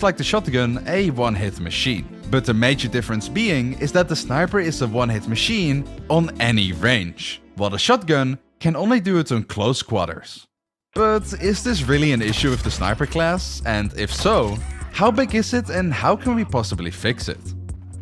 like the shotgun a one-hit machine. But the major difference being is that the sniper is a one-hit machine on any range, while the shotgun can only do it on close quarters. But is this really an issue with the sniper class? And if so, how big is it and how can we possibly fix it?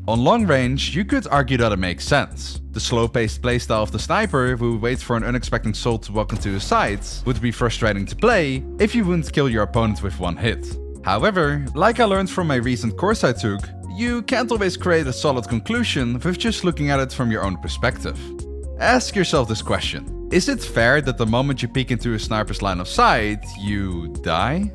On long range, you could argue that it makes sense. The slow-paced playstyle of the sniper who waits for an unexpected soul to walk into his sights would be frustrating to play if you wouldn't kill your opponent with one hit. However, like I learned from my recent course I took, you can't always create a solid conclusion with just looking at it from your own perspective. Ask yourself this question: is it fair that the moment you peek into a sniper's line of sight, you die?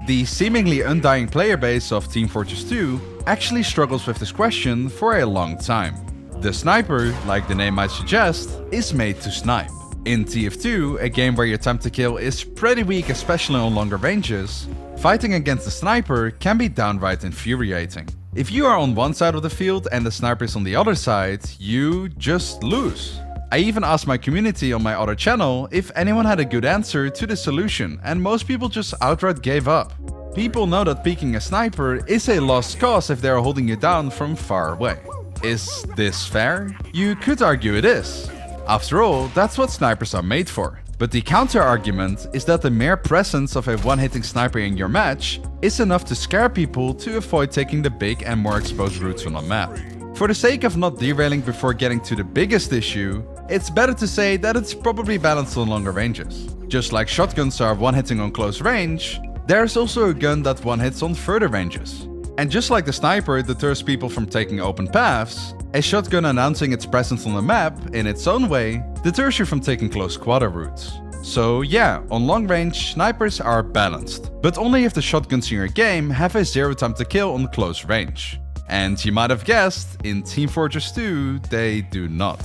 The seemingly undying player base of Team Fortress 2 actually struggles with this question for a long time. The sniper, like the name might suggest, is made to snipe. In TF2, a game where your time to kill is pretty weak, especially on longer ranges, fighting against the sniper can be downright infuriating. If you are on one side of the field and the sniper is on the other side, you just lose. I even asked my community on my other channel if anyone had a good answer to the solution, and most people just outright gave up. People know that peeking a sniper is a lost cause if they are holding you down from far away. Is this fair? You could argue it is. After all, that's what snipers are made for. But the counter-argument is that the mere presence of a one-hitting sniper in your match is enough to scare people to avoid taking the big and more exposed routes on a map. For the sake of not derailing before getting to the biggest issue, it's better to say that it's probably balanced on longer ranges. Just like shotguns are one-hitting on close range, there's also a gun that one-hits on further ranges. And just like the sniper deters people from taking open paths, a shotgun announcing its presence on the map in its own way deters you from taking close quarter routes. So yeah, on long range, snipers are balanced, but only if the shotguns in your game have a 0 time to kill on close range. And you might have guessed, in Team Fortress 2, they do not.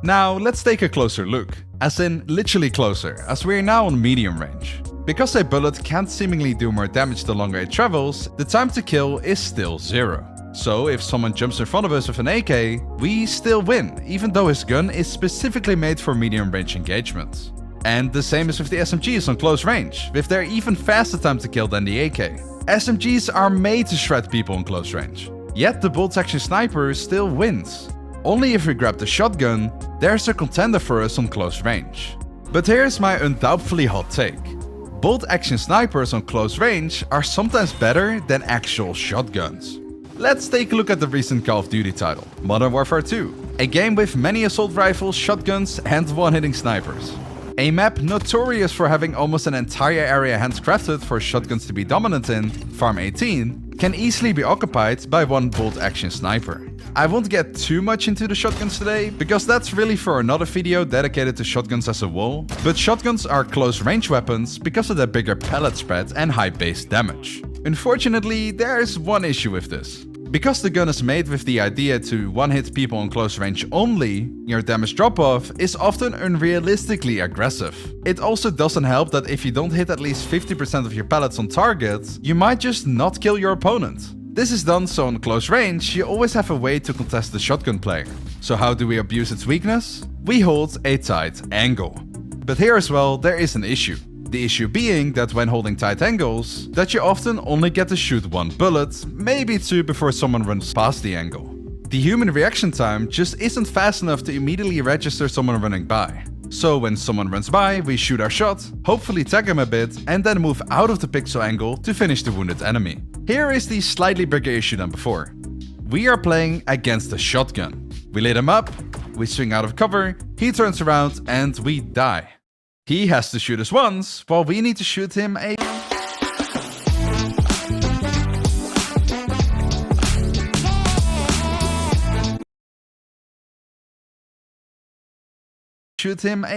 Now let's take a closer look, as in literally closer, as we are now on medium range. Because a bullet can't seemingly do more damage the longer it travels, the time to kill is still 0. So if someone jumps in front of us with an AK, we still win, even though his gun is specifically made for medium range engagements. And the same is with the SMGs on close range, with their even faster time to kill than the AK. SMGs are made to shred people on close range. Yet the bolt-action sniper still wins. Only if we grab the shotgun, there's a contender for us on close range. But here's my undoubtedly hot take. Bolt-action snipers on close range are sometimes better than actual shotguns. Let's take a look at the recent Call of Duty title, Modern Warfare 2, a game with many assault rifles, shotguns and one-hitting snipers. A map notorious for having almost an entire area handcrafted for shotguns to be dominant in, Farm 18, can easily be occupied by one bolt-action sniper. I won't get too much into the shotguns today, because that's really for another video dedicated to shotguns as a whole, but shotguns are close range weapons because of their bigger pellet spread and high base damage. Unfortunately, there is one issue with this. Because the gun is made with the idea to one-hit people on close range only, your damage drop-off is often unrealistically aggressive. It also doesn't help that if you don't hit at least 50% of your pellets on target, you might just not kill your opponent. This is done so on close range, you always have a way to contest the shotgun player. So how do we abuse its weakness? We hold a tight angle. But here as well, there is an issue. The issue being that when holding tight angles, that you often only get to shoot one bullet, maybe two before someone runs past the angle. The human reaction time just isn't fast enough to immediately register someone running by. So when someone runs by, we shoot our shot, hopefully tag him a bit, and then move out of the pixel angle to finish the wounded enemy. Here is the slightly bigger issue than before. We are playing against a shotgun. We lit him up, we swing out of cover, he turns around, and we die. He has to shoot us once, while we need to shoot him a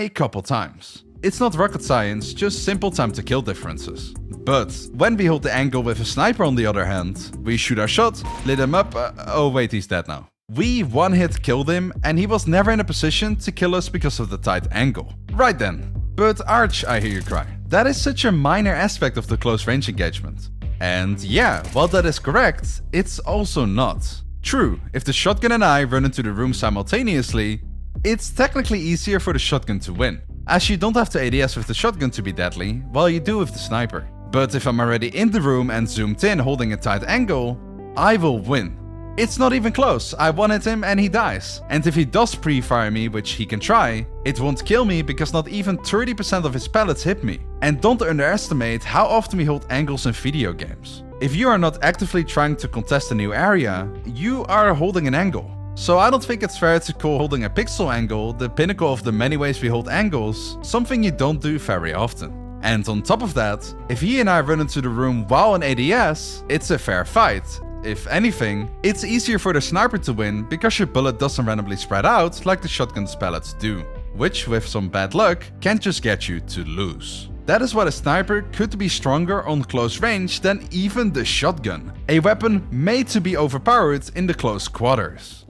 couple times. It's not rocket science, just simple time to kill differences. But when we hold the angle with a sniper on the other hand, we shoot our shot, lit him up, oh wait, he's dead now. We one-hit killed him, and he was never in a position to kill us because of the tight angle. Right then. But Arch, I hear you cry. That is such a minor aspect of the close range engagement. And yeah, while that is correct, it's also not. True, if the shotgun and I run into the room simultaneously, it's technically easier for the shotgun to win. as you don't have to ADS with the shotgun to be deadly, while you do with the sniper. But if I'm already in the room and zoomed in holding a tight angle, I will win. It's not even close, I one-hit him and he dies. And if he does pre-fire me, which he can try, it won't kill me because not even 30% of his pellets hit me. And don't underestimate how often we hold angles in video games. If you are not actively trying to contest a new area, you are holding an angle. So I don't think it's fair to call holding a pixel angle, the pinnacle of the many ways we hold angles, something you don't do very often. And on top of that, if he and I run into the room while in ADS, it's a fair fight. If anything, it's easier for the sniper to win because your bullet doesn't randomly spread out like the shotgun's pellets do, which with some bad luck can just get you to lose. That is why the sniper could be stronger on close range than even the shotgun, a weapon made to be overpowered in the close quarters.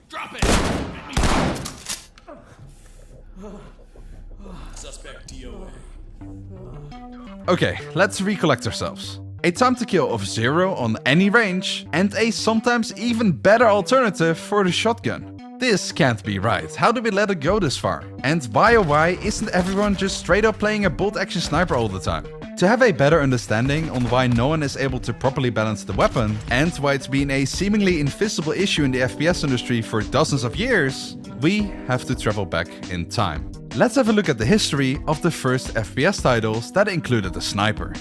Drop it! Suspect DOA. Okay, let's recollect ourselves. A time to kill of 0 on any range, and a sometimes even better alternative for the shotgun. This can't be right, how do we let it go this far? And why oh why isn't everyone just straight up playing a bolt action sniper all the time? To have a better understanding on why no one is able to properly balance the weapon, and why it's been a seemingly invisible issue in the FPS industry for dozens of years, we have to travel back in time. Let's have a look at the history of the first FPS titles that included a sniper.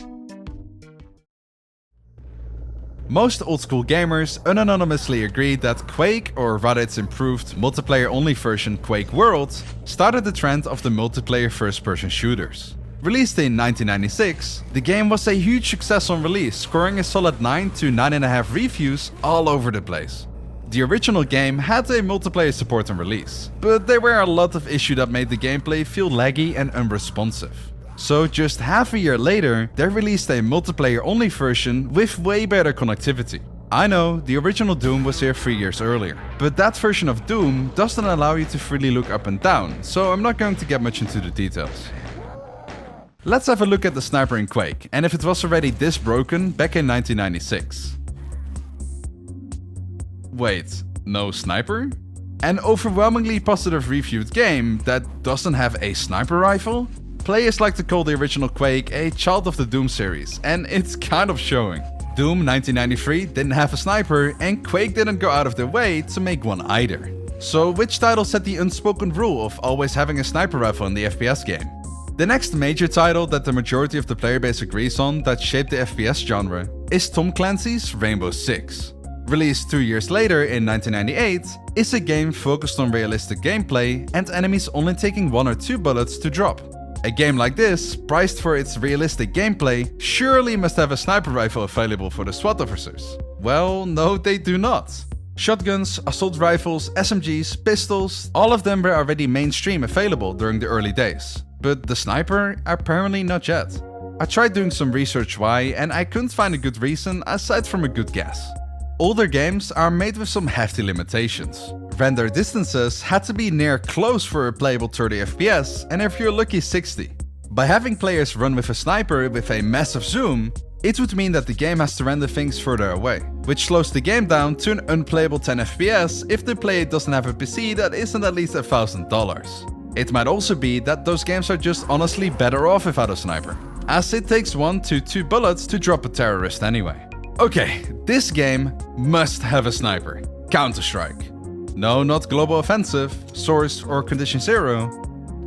Most old-school gamers unanimously agree that Quake, or rather its improved multiplayer-only version Quake World, started the trend of the multiplayer first-person shooters. Released in 1996, the game was a huge success on release, scoring a solid 9 to 9.5 reviews all over the place. The original game had a multiplayer support on release, but there were a lot of issues that made the gameplay feel laggy and unresponsive. So just half a year later, they released a multiplayer-only version with way better connectivity. I know, the original Doom was here 3 years earlier, but that version of Doom doesn't allow you to freely look up and down, so I'm not going to get much into the details. Let's have a look at the sniper in Quake, and if it was already this broken back in 1996. Wait, no sniper? An overwhelmingly positive reviewed game that doesn't have a sniper rifle? Players like to call the original Quake a child of the Doom series, and it's kind of showing. Doom 1993 didn't have a sniper, and Quake didn't go out of their way to make one either. So which title set the unspoken rule of always having a sniper rifle in the FPS game? The next major title that the majority of the player base agrees on that shaped the FPS genre is Tom Clancy's Rainbow Six. Released 2 years later in 1998, is a game focused on realistic gameplay and enemies only taking 1 or 2 bullets to drop. A game like this, prized for its realistic gameplay, surely must have a sniper rifle available for the SWAT officers. Well, no they do not. Shotguns, assault rifles, SMGs, pistols, all of them were already mainstream available during the early days. But the sniper, apparently not yet. I tried doing some research why, and I couldn't find a good reason aside from a good guess. Older games are made with some hefty limitations. Render distances had to be near close for a playable 30 FPS, and if you're lucky 60. By having players run with a sniper with a massive zoom, it would mean that the game has to render things further away, which slows the game down to an unplayable 10 FPS if the player doesn't have a PC that isn't at least $1,000. It might also be that those games are just honestly better off without a sniper, as it takes 1 to 2 bullets to drop a terrorist anyway. Okay, this game must have a sniper. Counter-Strike. No, not Global Offensive, Source or Condition Zero,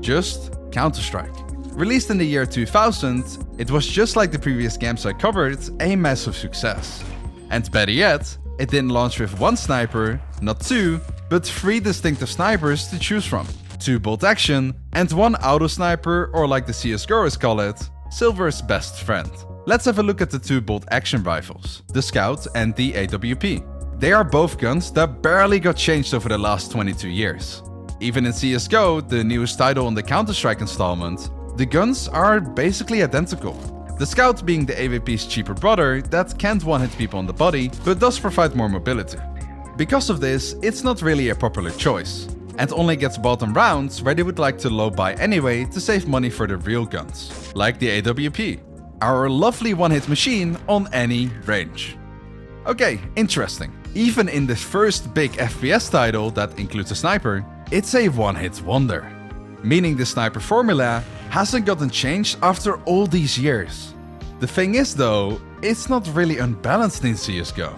just Counter-Strike. Released in the year 2000, it was just like the previous games I covered, a massive success. And better yet, it didn't launch with 1 sniper, not 2, but 3 distinctive snipers to choose from. 2 bolt action, and 1 auto sniper, or like the CSGOers call it, Silver's best friend. Let's have a look at the 2 bolt action rifles, the Scout and the AWP. They are both guns that barely got changed over the last 22 years. Even in CSGO, the newest title on the Counter-Strike installment, the guns are basically identical. The Scout being the AWP's cheaper brother that can't one-hit people on the body, but does provide more mobility. Because of this, it's not really a popular choice, and only gets bought in rounds where they would like to low buy anyway to save money for the real guns, like the AWP, our lovely one-hit machine on any range. Okay, interesting. Even in the first big FPS title that includes a sniper, it's a one-hit wonder. meaning the sniper formula hasn't gotten changed after all these years. The thing is though, it's not really unbalanced in CSGO.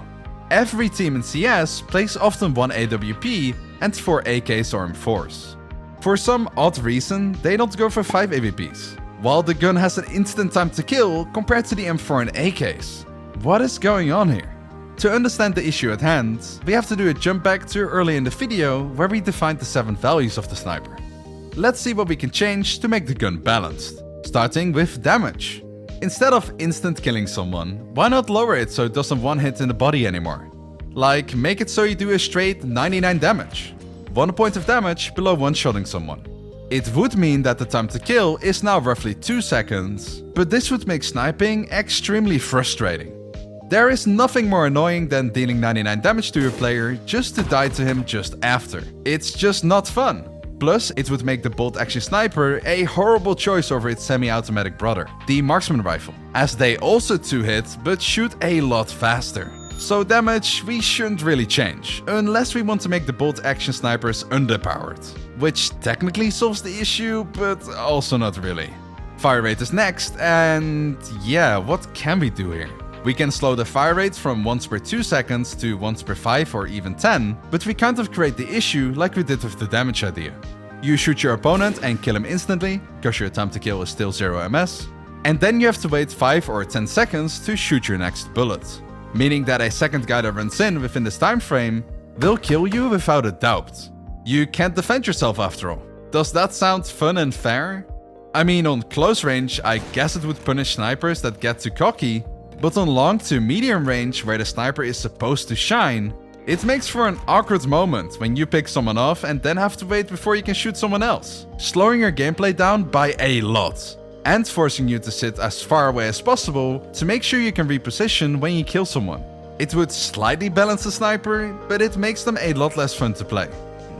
Every team in CS plays often 1 AWP and 4 AKs or M4s. For some odd reason, they don't go for 5 AWPs, while the gun has an instant time to kill compared to the M4 and AKs. What is going on here? To understand the issue at hand, we have to do a jump back to early in the video where we defined the 7 values of the sniper. Let's see what we can change to make the gun balanced, starting with damage. Instead of instant killing someone, why not lower it so it doesn't one hit in the body anymore? Like, make it so you do a straight 99 damage. 1 point of damage below one-shotting someone. It would mean that the time to kill is now roughly 2 seconds, but this would make sniping extremely frustrating. There is nothing more annoying than dealing 99 damage to your player just to die to him just after. It's just not fun. Plus, it would make the bolt-action sniper a horrible choice over its semi-automatic brother, the marksman rifle, as they also 2-hit but shoot a lot faster. So damage we shouldn't really change, unless we want to make the bolt-action snipers underpowered, which technically solves the issue, but also not really. Fire rate is next, and yeah, what can we do here? We can slow the fire rate from once per 2 seconds to once per 5 or even 10, but we kind of create the issue like we did with the damage idea. You shoot your opponent and kill him instantly, because your time to kill is still 0 MS, and then you have to wait 5 or 10 seconds to shoot your next bullet. Meaning that a second guy that runs in within this time frame will kill you without a doubt. You can't defend yourself after all. Does that sound fun and fair? I mean, on close range, I guess it would punish snipers that get too cocky, but on long to medium range where the sniper is supposed to shine, it makes for an awkward moment when you pick someone off and then have to wait before you can shoot someone else, slowing your gameplay down by a lot, and forcing you to sit as far away as possible to make sure you can reposition when you kill someone. It would slightly balance the sniper, but it makes them a lot less fun to play.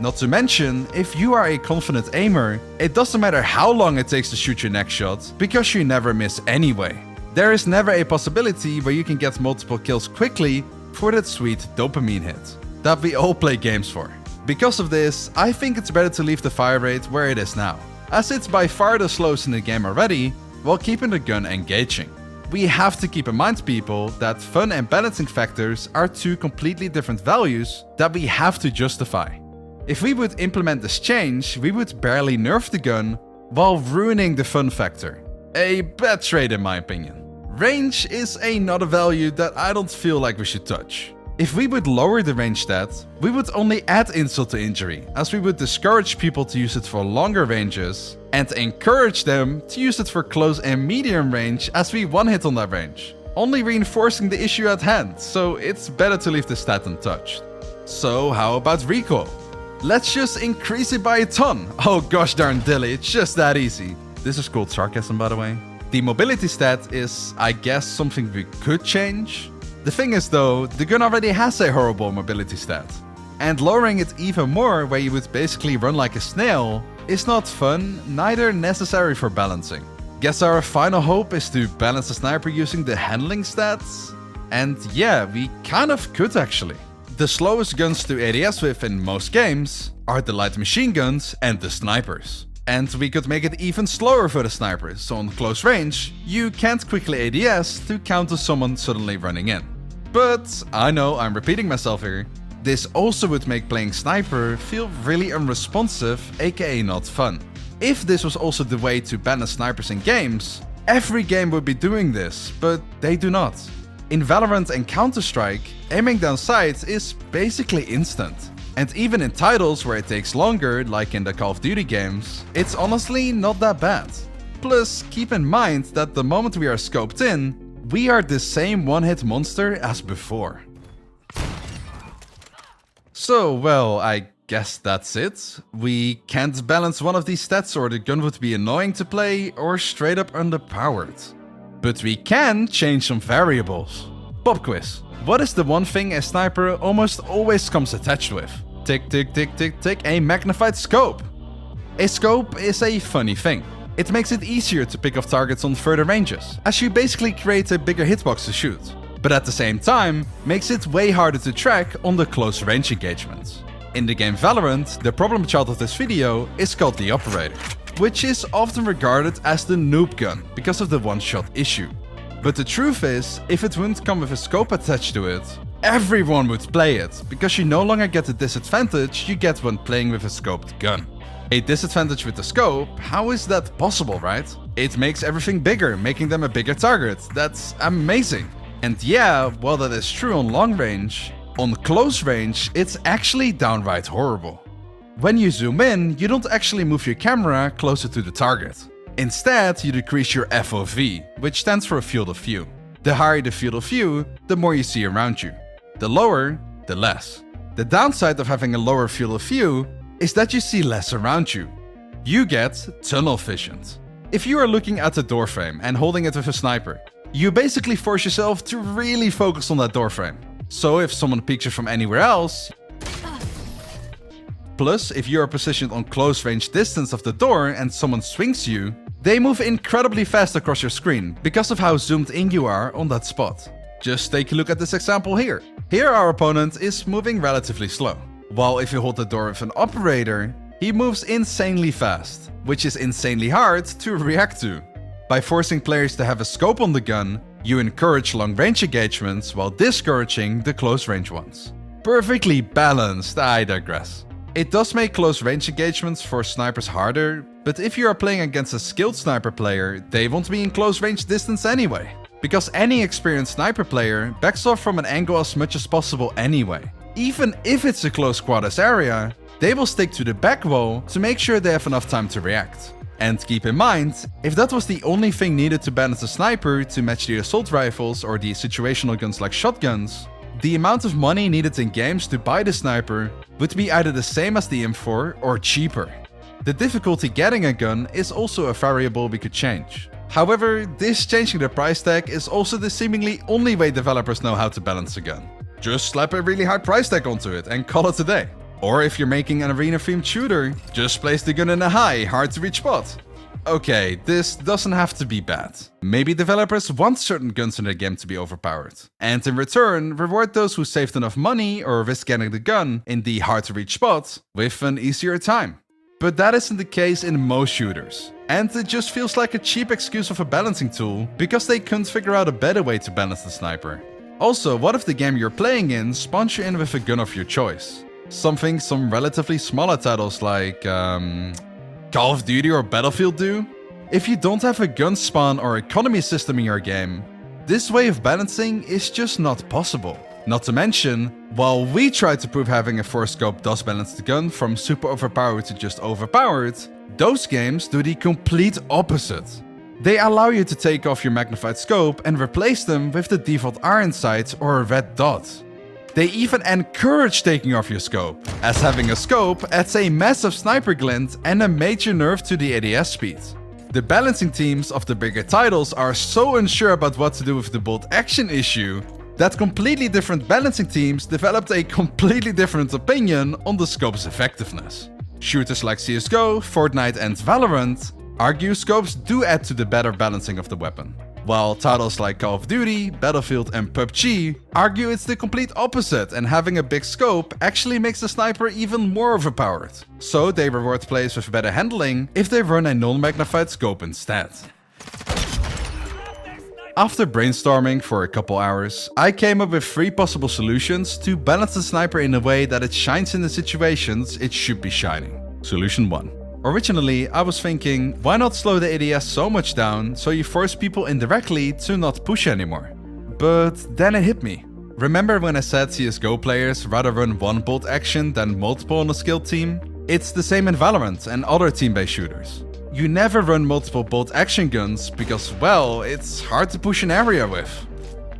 Not to mention, if you are a confident aimer, it doesn't matter how long it takes to shoot your next shot, because you never miss anyway. There is never a possibility where you can get multiple kills quickly for that sweet dopamine hit that we all play games for. Because of this, I think it's better to leave the fire rate where it is now, as it's by far the slowest in the game already, while keeping the gun engaging. We have to keep in mind, people, that fun and balancing factors are 2 completely different values that we have to justify. If we would implement this change, we would barely nerf the gun while ruining the fun factor. A bad trade in my opinion. Range is another value that I don't feel like we should touch. If we would lower the range stat, we would only add insult to injury, as we would discourage people to use it for longer ranges, and encourage them to use it for close and medium range as we one hit on that range, only reinforcing the issue at hand, so it's better to leave the stat untouched. So how about recoil? Let's just increase it by a ton. Oh gosh darn dilly, it's just that easy. This is called sarcasm, by the way. The mobility stat is, I guess, something we could change. The thing is though, the gun already has a horrible mobility stat. And lowering it even more, where you would basically run like a snail, is not fun, neither necessary for balancing. Guess our final hope is to balance the sniper using the handling stats? And yeah, we kind of could actually. The slowest guns to ADS with in most games are the light machine guns and the snipers. And we could make it even slower for the snipers, so on close range, you can't quickly ADS to counter someone suddenly running in. But I know I'm repeating myself here. This also would make playing sniper feel really unresponsive, aka not fun. If this was also the way to balance snipers in games, every game would be doing this, but they do not. In Valorant and Counter-Strike, aiming down sights is basically instant. And even in titles where it takes longer, like in the Call of Duty games, it's honestly not that bad. Plus, keep in mind that the moment we are scoped in, we are the same one-hit monster as before. So, well, I guess that's it. We can't balance one of these stats or the gun would be annoying to play or straight up underpowered. But we can change some variables. Pop quiz. What is the one thing a sniper almost always comes attached with? Tick, tick, tick, tick, tick, a magnified scope. A scope is a funny thing. It makes it easier to pick off targets on further ranges, as you basically create a bigger hitbox to shoot. But at the same time, makes it way harder to track on the close range engagements. In the game Valorant, the problem child of this video is called the Operator, which is often regarded as the noob gun because of the one-shot issue. But the truth is, if it wouldn't come with a scope attached to it, everyone would play it, because you no longer get the disadvantage you get when playing with a scoped gun. A disadvantage with the scope? How is that possible, right? It makes everything bigger, making them a bigger target. That's amazing. And yeah, while that is true on long range, on close range, it's actually downright horrible. When you zoom in, you don't actually move your camera closer to the target. Instead, you decrease your FOV, which stands for field of view. The higher the field of view, the more you see around you. The lower, the less. The downside of having a lower field of view is that you see less around you. You get tunnel vision. If you are looking at the doorframe and holding it with a sniper, you basically force yourself to really focus on that doorframe. So if someone peeks you from anywhere else, plus if you are positioned on close range distance of the door and someone swings you, they move incredibly fast across your screen because of how zoomed in you are on that spot. Just take a look at this example here. Here our opponent is moving relatively slow, while if you hold the door with an operator, he moves insanely fast, which is insanely hard to react to. By forcing players to have a scope on the gun, you encourage long range engagements while discouraging the close range ones. Perfectly balanced, I digress. It does make close range engagements for snipers harder, but if you are playing against a skilled sniper player, they won't be in close range distance anyway. Because any experienced sniper player backs off from an angle as much as possible anyway. Even if it's a close quarters area, they will stick to the back wall to make sure they have enough time to react. And keep in mind, if that was the only thing needed to balance a sniper to match the assault rifles or the situational guns like shotguns, the amount of money needed in games to buy the sniper would be either the same as the M4 or cheaper. The difficulty getting a gun is also a variable we could change. However, this changing the price tag is also the seemingly only way developers know how to balance a gun. Just slap a really high price tag onto it and call it a day. Or if you're making an arena-themed shooter, just place the gun in a high, hard-to-reach spot. Okay, this doesn't have to be bad. Maybe developers want certain guns in their game to be overpowered, and in return, reward those who saved enough money or risk getting the gun in the hard-to-reach spot with an easier time. But that isn't the case in most shooters, and it just feels like a cheap excuse of a balancing tool because they couldn't figure out a better way to balance the sniper. Also, what if the game you're playing in spawns you in with a gun of your choice? Something some relatively smaller titles like Call of Duty or Battlefield do? If you don't have a gun spawn or economy system in your game, this way of balancing is just not possible. Not to mention, while we try to prove having a force scope does balance the gun from super overpowered to just overpowered, those games do the complete opposite. They allow you to take off your magnified scope and replace them with the default iron sight or a red dot. They even encourage taking off your scope, as having a scope adds a massive sniper glint and a major nerf to the ADS speed. The balancing teams of the bigger titles are so unsure about what to do with the bolt action issue that completely different balancing teams developed a completely different opinion on the scope's effectiveness. Shooters like CSGO, Fortnite and Valorant argue scopes do add to the better balancing of the weapon, while titles like Call of Duty, Battlefield and PUBG argue it's the complete opposite and having a big scope actually makes the sniper even more overpowered. So they reward players with better handling if they run a non-magnified scope instead. After brainstorming for a couple hours, I came up with 3 possible solutions to balance the sniper in a way that it shines in the situations it should be shining. Solution 1. Originally, I was thinking, why not slow the ADS so much down so you force people indirectly to not push anymore? But then it hit me. Remember when I said CSGO players rather run one bolt action than multiple on a skilled team? It's the same in Valorant and other team-based shooters. You never run multiple bolt action guns because, well, it's hard to push an area with.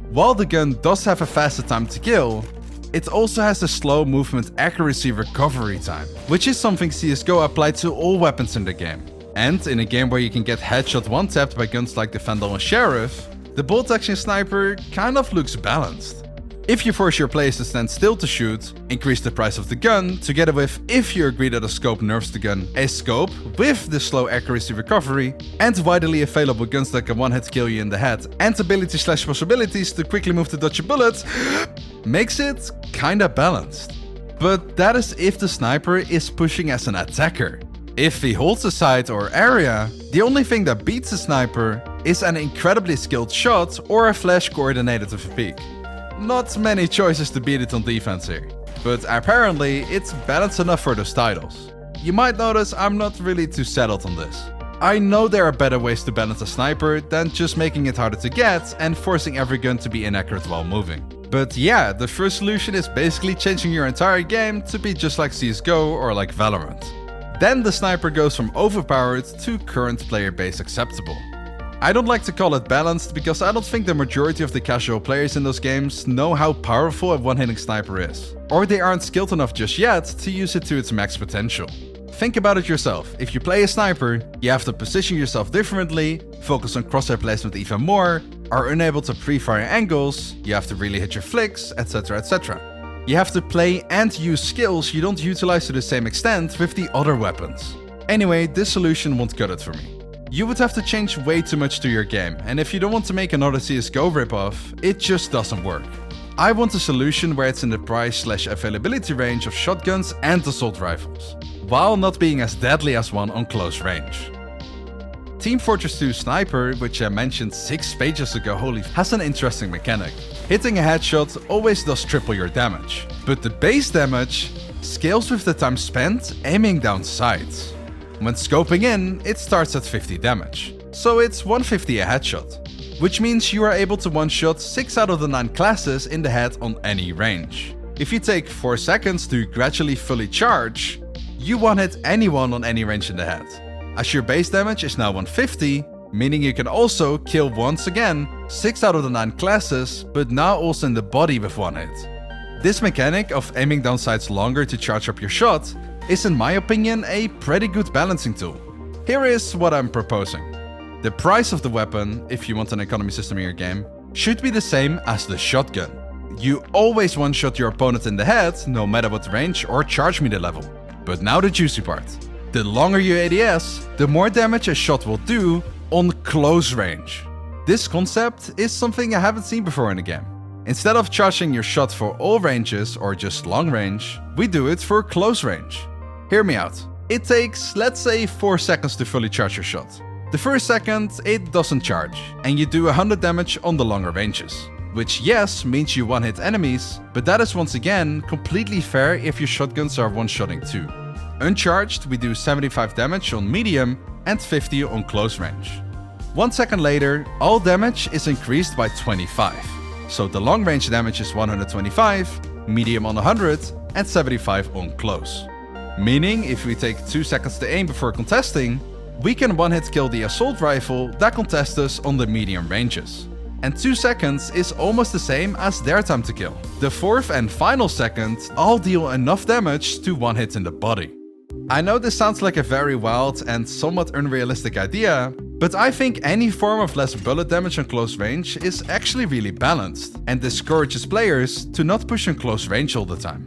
While the gun does have a faster time to kill, it also has a slow movement accuracy recovery time, which is something CSGO applied to all weapons in the game. And in a game where you can get headshot one-tapped by guns like the Vandal and Sheriff, the bolt action sniper kind of looks balanced. If you force your players to stand still to shoot, increase the price of the gun, together with, if you agree that a scope nerfs the gun, a scope with the slow accuracy recovery, and widely available guns that can one-hit kill you in the head, and ability/possibilities to quickly move to dodge a bullet, makes it kinda balanced. But that is if the sniper is pushing as an attacker. If he holds a site or area, the only thing that beats the sniper is an incredibly skilled shot or a flash coordinated with a peek. Not many choices to beat it on defense here, but apparently it's balanced enough for those titles. You might notice I'm not really too settled on this. I know there are better ways to balance a sniper than just making it harder to get and forcing every gun to be inaccurate while moving. But yeah, the first solution is basically changing your entire game to be just like CSGO or like Valorant. Then the sniper goes from overpowered to current player base acceptable. I don't like to call it balanced because I don't think the majority of the casual players in those games know how powerful a one-hitting sniper is, or they aren't skilled enough just yet to use it to its max potential. Think about it yourself. If you play a sniper, you have to position yourself differently, focus on crosshair placement even more, are unable to pre-fire angles, you have to really hit your flicks, etc, etc. You have to play and use skills you don't utilize to the same extent with the other weapons. Anyway, this solution won't cut it for me. You would have to change way too much to your game, and if you don't want to make another CSGO ripoff, it just doesn't work. I want a solution where it's in the price/availability range of shotguns and assault rifles, while not being as deadly as one on close range. Team Fortress 2 Sniper, which I mentioned 6 pages ago, has an interesting mechanic. Hitting a headshot always does triple your damage, but the base damage scales with the time spent aiming down sights. When scoping in, it starts at 50 damage, so it's 150 a headshot, which means you are able to one-shot 6 out of the 9 classes in the head on any range. If you take 4 seconds to gradually fully charge, you one-hit anyone on any range in the head, as your base damage is now 150, meaning you can also kill once again 6 out of the 9 classes, but now also in the body with one hit. This mechanic of aiming down sights longer to charge up your shot is in my opinion a pretty good balancing tool. Here is what I'm proposing. The price of the weapon, if you want an economy system in your game, should be the same as the shotgun. You always one-shot your opponent in the head, no matter what range or charge meter level. But now the juicy part. The longer your ADS, the more damage a shot will do on close range. This concept is something I haven't seen before in a game. Instead of charging your shot for all ranges or just long range, we do it for close range. Hear me out. It takes, let's say, 4 seconds to fully charge your shot. The first second, it doesn't charge, and you do 100 damage on the longer ranges. Which yes, means you one-hit enemies, but that is once again completely fair if your shotguns are one-shotting too. Uncharged, we do 75 damage on medium and 50 on close range. 1 second later, all damage is increased by 25. So the long range damage is 125, medium on 100, and 75 on close. Meaning, if we take 2 seconds to aim before contesting, we can one-hit kill the assault rifle that contests us on the medium ranges. And 2 seconds is almost the same as their time to kill. The fourth and final second all deal enough damage to one hit in the body. I know this sounds like a very wild and somewhat unrealistic idea, but I think any form of less bullet damage on close range is actually really balanced and discourages players to not push in close range all the time.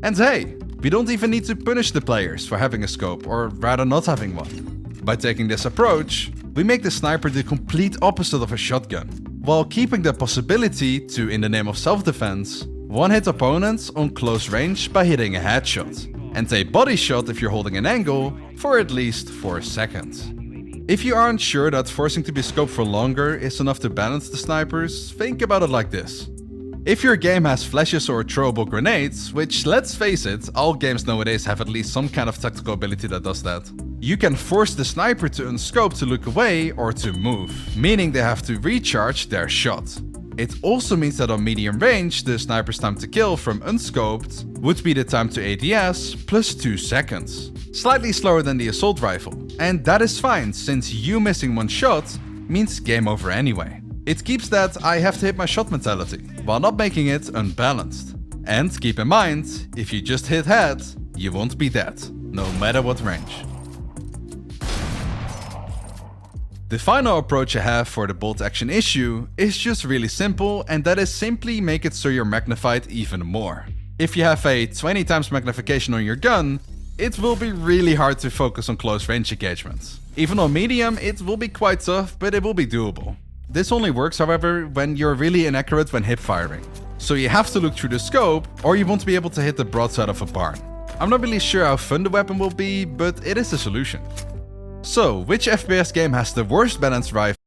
And hey, we don't even need to punish the players for having a scope, or rather not having one. By taking this approach, we make the sniper the complete opposite of a shotgun, while keeping the possibility to, in the name of self-defense, one-hit opponents on close range by hitting a headshot, and a body shot if you're holding an angle for at least 4 seconds. If you aren't sure that forcing to be scoped for longer is enough to balance the snipers, think about it like this. If your game has flashes or throwable grenades, which let's face it, all games nowadays have at least some kind of tactical ability that does that, you can force the sniper to unscope to look away or to move, meaning they have to recharge their shot. It also means that on medium range, the sniper's time to kill from unscoped would be the time to ADS plus 2 seconds. Slightly slower than the assault rifle. And that is fine, since you missing one shot means game over anyway. It keeps that I have to hit my shot mentality, while not making it unbalanced. And keep in mind, if you just hit head, you won't be dead, no matter what range. The final approach I have for the bolt action issue is just really simple, and that is simply make it so you're magnified even more. If you have a 20 times magnification on your gun, it will be really hard to focus on close range engagements. Even on medium, it will be quite tough, but it will be doable. This only works, however, when you're really inaccurate when hip firing. So you have to look through the scope, or you won't be able to hit the broadside of a barn. I'm not really sure how fun the weapon will be, but it is a solution. So, which FPS game has the worst balanced rifle